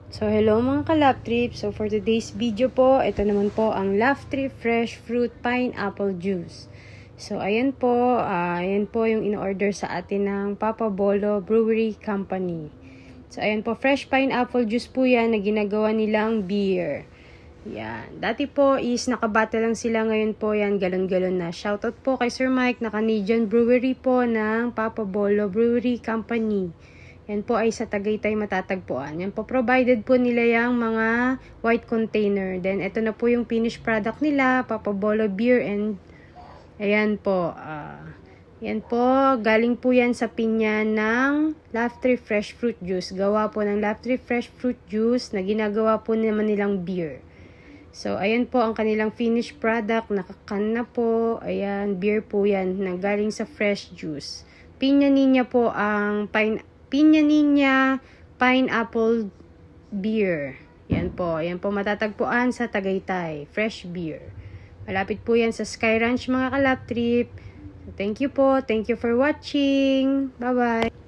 So, hello mga ka-Love Trip. So, for today's video po, ito naman po ang Love Trip Fresh Fruit Pineapple Juice. So, ayan po yung in-order sa atin ng Papa Bolo Brewery Company. So, ayan po, fresh pineapple juice po yan na ginagawa nilang beer. Yan. Dati po is nakabata lang sila, ngayon po yan galon-galon na. Shoutout po kay Sir Mike na Canadian Brewery po ng Papa Bolo Brewery Company. Yan po ay sa Tagaytay matatagpuan. Yan po, provided po nila yung mga white container. Then, ito na po yung finished product nila, Papa Bolo Beer and ayan po. Yan po, galing po yan sa pinya ng Love Tree Fresh Fruit Juice. Gawa po ng Love Tree Fresh Fruit Juice na ginagawa po naman nilang beer. So, ayan po ang kanilang finished product. Nakakan na po. Ayan, beer po yan na galing sa fresh juice. Pinya Niña po ang Pinya Niña Pineapple Beer. Yan po matatagpuan sa Tagaytay. Fresh beer. Malapit po yan sa Sky Ranch mga ka-Love Trip. Thank you po. Thank you for watching. Bye-bye.